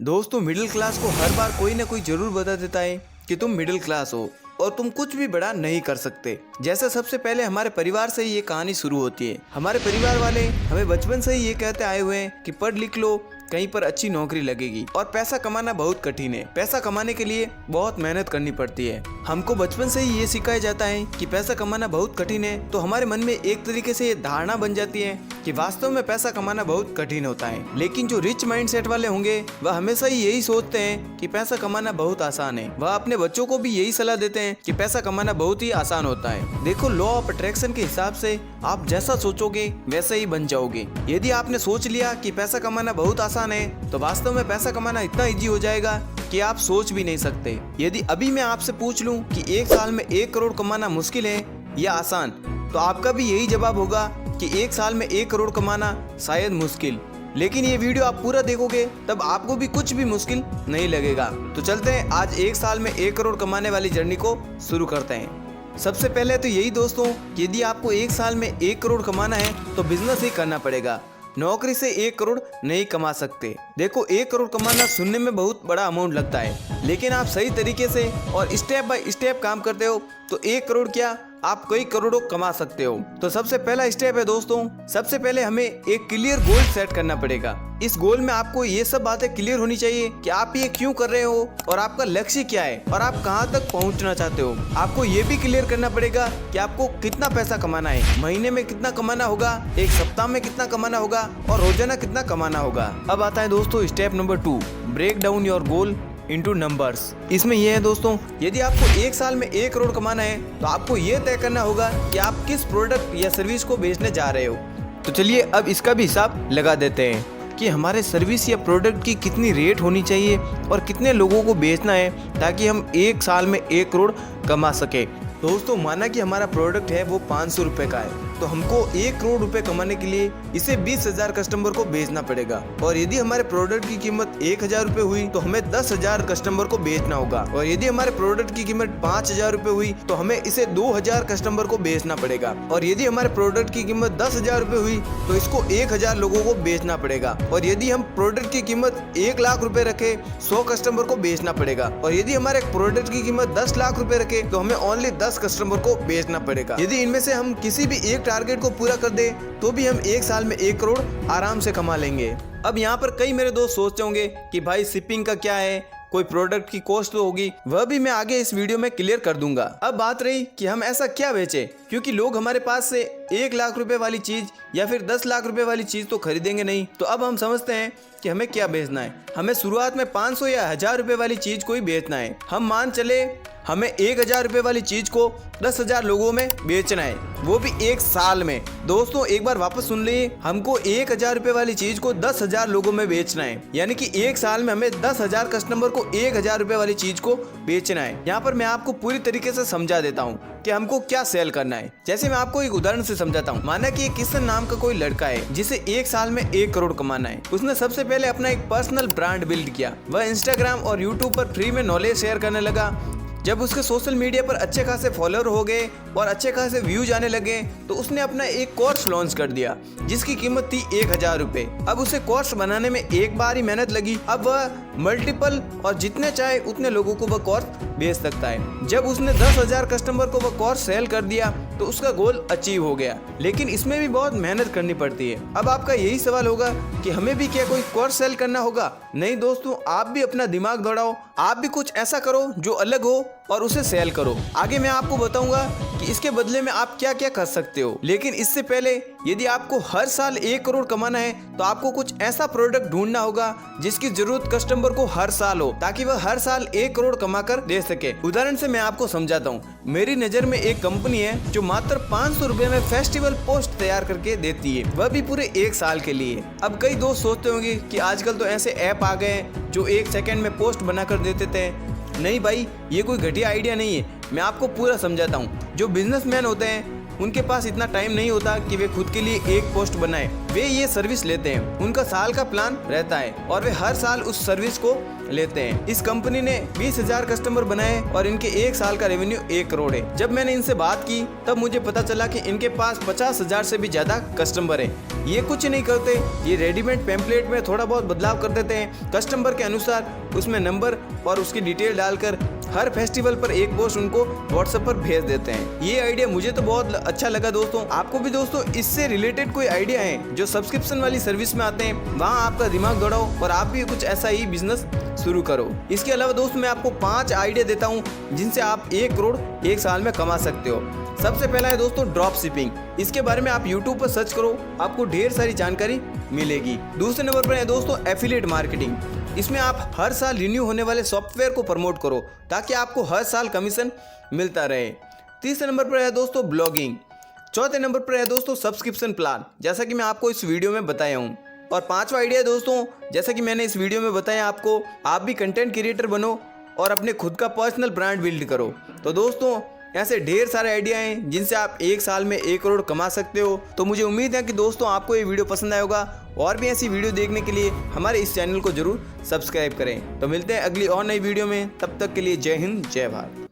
दोस्तों, middle class को हर बार कोई ना कोई जरूर बता देता है कि तुम मिडिल क्लास हो और तुम कुछ भी बड़ा नहीं कर सकते। जैसे सबसे पहले हमारे परिवार से ही ये कहानी शुरू होती है। हमारे परिवार वाले हमें बचपन से ही ये कहते आए हुए हैं कि पढ़ लिख लो, कहीं पर अच्छी नौकरी लगेगी और पैसा कमाना बहुत कठिन है। पैसा कमाने के लिए बहुत मेहनत करनी पड़ती है। हमको बचपन से ही ये सिखाया जाता है कि पैसा कमाना बहुत कठिन है, तो हमारे मन में एक तरीके से ये धारणा बन जाती है कि वास्तव में पैसा कमाना बहुत कठिन होता है। लेकिन जो रिच माइंडसेट वाले होंगे वह हमेशा ही यही सोचते हैं कि पैसा कमाना बहुत आसान है। वह अपने बच्चों को भी यही सलाह देते हैं कि पैसा कमाना बहुत ही आसान होता है। देखो, लॉ ऑफ अट्रैक्शन के हिसाब से आप जैसा सोचोगे वैसे ही बन जाओगे। यदि आपने सोच लिया कि पैसा कमाना बहुत आसान है, तो वास्तव में पैसा कमाना इतना इजी हो जाएगा कि आप सोच भी नहीं सकते। यदि अभी मैं आपसे पूछ लूं कि एक साल में 1 करोड़ कमाना मुश्किल है या आसान, तो आपका भी यही जवाब होगा कि एक साल में 1 करोड़ कमाना शायद मुश्किल। लेकिन ये वीडियो आप पूरा देखोगे तब आपको भी कुछ भी मुश्किल नहीं लगेगा। तो चलते हैं आज एक साल में 1 करोड़ कमाने वाली जर्नी को शुरू करते हैं। सबसे पहले तो यही दोस्तों, यदि आपको एक साल में 1 करोड़ कमाना है तो बिजनेस ही करना पड़ेगा। नौकरी से 1 करोड़ नहीं कमा सकते। देखो, 1 करोड़ कमाना सुनने में बहुत बड़ा अमाउंट लगता है, लेकिन आप सही तरीके से और स्टेप बाय स्टेप काम करते हो तो 1 करोड़ क्या, आप कई करोड़ों कमा सकते हो। तो सबसे पहला स्टेप है दोस्तों, सबसे पहले हमें एक क्लियर गोल सेट करना पड़ेगा। इस गोल में आपको ये सब बातें क्लियर होनी चाहिए कि आप ये क्यों कर रहे हो और आपका लक्ष्य क्या है और आप कहां तक पहुंचना चाहते हो। आपको ये भी क्लियर करना पड़ेगा कि आपको कितना पैसा कमाना है, महीने में कितना कमाना होगा, एक सप्ताह में कितना कमाना होगा और रोजाना कितना कमाना होगा। अब आता है दोस्तों step number 2, break down your goal into numbers. इसमें यह है दोस्तों, यदि आपको एक साल में 1 करोड़ कमाना है तो आपको ये तय करना होगा कि आप किस प्रोडक्ट या सर्विस को बेचने जा रहे हो। तो चलिए अब इसका भी हिसाब लगा देते हैं कि हमारे सर्विस या प्रोडक्ट की कितनी रेट होनी चाहिए और कितने लोगों को बेचना है ताकि हम एक साल में 1 करोड़ कमा सके। दोस्तों, माना कि हमारा प्रोडक्ट है वो 500 रुपए का है, तो हमको 1 करोड़ रुपए कमाने के लिए इसे 20,000 कस्टमर को बेचना पड़ेगा। और यदि हमारे प्रोडक्ट की कीमत 1,000 रुपए हुई तो हमें 10,000 कस्टमर को बेचना होगा। और यदि हमारे प्रोडक्ट की कीमत 5,000 रुपए हुई तो हमें इसे 2,000 कस्टमर को बेचना पड़ेगा। और यदि हमारे प्रोडक्ट की कीमत 10,000 रुपए हुई तो इसको 1,000 लोगों को बेचना पड़ेगा। और यदि हम प्रोडक्ट की कीमत 1 लाख रुपए रखे, 100 कस्टमर को बेचना पड़ेगा। और यदि हमारे प्रोडक्ट की कीमत 10 लाख रुपए रखे तो हमें ओनली 10 कस्टमर को बेचना पड़ेगा। यदि इनमें से हम किसी भी एक टारगेट को पूरा कर दे तो भी हम एक साल में 1 करोड़ आराम से कमा लेंगे। अब यहाँ पर कई मेरे दोस्त सोचते होंगे कि भाई शिपिंग का क्या है, कोई प्रोडक्ट की कॉस्ट तो होगी, वह भी मैं आगे इस वीडियो में क्लियर कर दूंगा। अब बात रही कि हम ऐसा क्या बेचें, क्योंकि लोग हमारे पास से 1 लाख रुपए वाली चीज या फिर 10 लाख रुपए वाली चीज तो खरीदेंगे नहीं। तो अब हम समझते हैं कि हमें क्या बेचना है। हमें शुरुआत में 500 या 1000 रुपए वाली चीज को ही बेचना है। हम मान चले हमें 1,000 रुपए वाली चीज को 10,000 लोगों में बेचना है, वो भी एक साल में। दोस्तों, एक बार वापस सुन लीजिए, हमको 1,000 रुपए वाली चीज को 10,000 लोगों में बेचना है, यानी कि एक साल में हमें 10,000 कस्टमर को 1,000 रुपए वाली चीज को बेचना है। यहाँ पर मैं आपको पूरी तरीके से समझा देता हूँ कि हमको क्या सेल करना है। जैसे मैं आपको एक उदाहरण से समझाता हूँ। माना कि किशन नाम का कोई लड़का है जिसे एक साल में 1 करोड़ कमाना है। उसने सबसे पहले अपना एक पर्सनल ब्रांड बिल्ड किया। वह इंस्टाग्राम और यूट्यूब पर फ्री में नॉलेज शेयर करने लगा। जब उसके सोशल मीडिया पर अच्छे खासे फॉलोअर हो गए और अच्छे खासे व्यूज आने लगे तो उसने अपना एक कोर्स लॉन्च कर दिया जिसकी कीमत थी 1,000 रुपए। अब उसे कोर्स बनाने में एक बार ही मेहनत लगी। अब वह मल्टीपल और जितने चाहे उतने लोगों को वह कोर्स बेच सकता है। जब उसने 10,000 कस्टमर को वह कोर्स सेल कर दिया तो उसका गोल अचीव हो गया। लेकिन इसमें भी बहुत मेहनत करनी पड़ती है। अब आपका यही सवाल होगा कि हमें भी क्या कोई कोर्स सेल करना होगा? नहीं दोस्तों, आप भी अपना दिमाग दौड़ाओ, आप भी कुछ ऐसा करो जो अलग हो और उसे सेल करो। आगे मैं आपको बताऊंगा कि इसके बदले में आप क्या क्या कर सकते हो। लेकिन इससे पहले, यदि आपको हर साल 1 करोड़ कमाना है तो आपको कुछ ऐसा प्रोडक्ट ढूंढना होगा जिसकी जरूरत कस्टमर को हर साल हो, ताकि वह हर साल 1 करोड़ कमा कर दे सके। उदाहरण से मैं आपको समझाता हूँ। मेरी नजर में एक कंपनी है जो मात्र 500 रुपए में फेस्टिवल पोस्ट तैयार करके देती है, वह भी पूरे 1 साल के लिए। अब कई दोस्त सोचते होंगे कि आजकल तो ऐसे ऐप आ गए हैं जो 1 सेकंड में पोस्ट बना कर देते थे। नहीं भाई, ये कोई घटिया आइडिया नहीं है। मैं आपको पूरा समझाता हूँ। जो बिजनेसमैन होते हैं उनके पास इतना टाइम नहीं होता कि वे खुद के लिए एक पोस्ट बनाए। वे ये सर्विस लेते हैं, उनका साल का प्लान रहता है और वे हर साल उस सर्विस को लेते हैं। इस कंपनी ने 20,000 कस्टमर बनाए और इनके एक साल का रेवेन्यू 1 करोड़ है। जब मैंने इनसे बात की तब मुझे पता चला कि इनके पास 50,000 से भी ज्यादा कस्टमर हैं। ये कुछ नहीं करते, ये रेडीमेड पेम्पलेट में थोड़ा बहुत बदलाव कर देते हैं, कस्टमर के अनुसार उसमें नंबर और उसकी डिटेल डालकर हर फेस्टिवल पर एक पोस्ट उनको व्हाट्सएप पर भेज देते हैं। ये आइडिया मुझे तो बहुत अच्छा लगा दोस्तों। आपको भी दोस्तों इससे रिलेटेड कोई आइडिया है जो सब्सक्रिप्शन वाली सर्विस में आते हैं, वहाँ आपका दिमाग दौड़ाओ और आप भी कुछ ऐसा ही बिजनेस शुरू करो। इसके अलावा दोस्तों मैं आपको 5 आइडिया देता हूँ जिनसे आप 1 करोड़ एक साल में कमा सकते हो। सबसे पहला है दोस्तों ड्रॉप शिपिंग। इसके बारे में आप यूट्यूब पर सर्च करो, आपको ढेर सारी जानकारी मिलेगी। दूसरे नंबर पर है दोस्तों एफिलिएट मार्केटिंग। इसमें आप हर साल रिन्यू होने वाले सॉफ्टवेयर को प्रमोट करो ताकि आपको हर साल कमीशन मिलता रहे। तीसरे नंबर पर है दोस्तों ब्लॉगिंग। चौथे नंबर पर है दोस्तों सब्सक्रिप्शन प्लान, जैसा कि मैं आपको इस वीडियो में बताया हूँ। और 5वां आइडिया दोस्तों, जैसा कि मैंने इस वीडियो में बताया आपको, आप भी कंटेंट क्रिएटर बनो और अपने खुद का पर्सनल ब्रांड बिल्ड करो। तो दोस्तों ऐसे ढेर सारे आइडिया हैं जिनसे आप एक साल में 1 करोड़ कमा सकते हो। तो मुझे उम्मीद है कि दोस्तों आपको ये वीडियो पसंद आया होगा और भी ऐसी वीडियो देखने के लिए हमारे इस चैनल को जरूर सब्सक्राइब करें। तो मिलते हैं अगली और नई वीडियो में, तब तक के लिए जय हिंद जय भारत।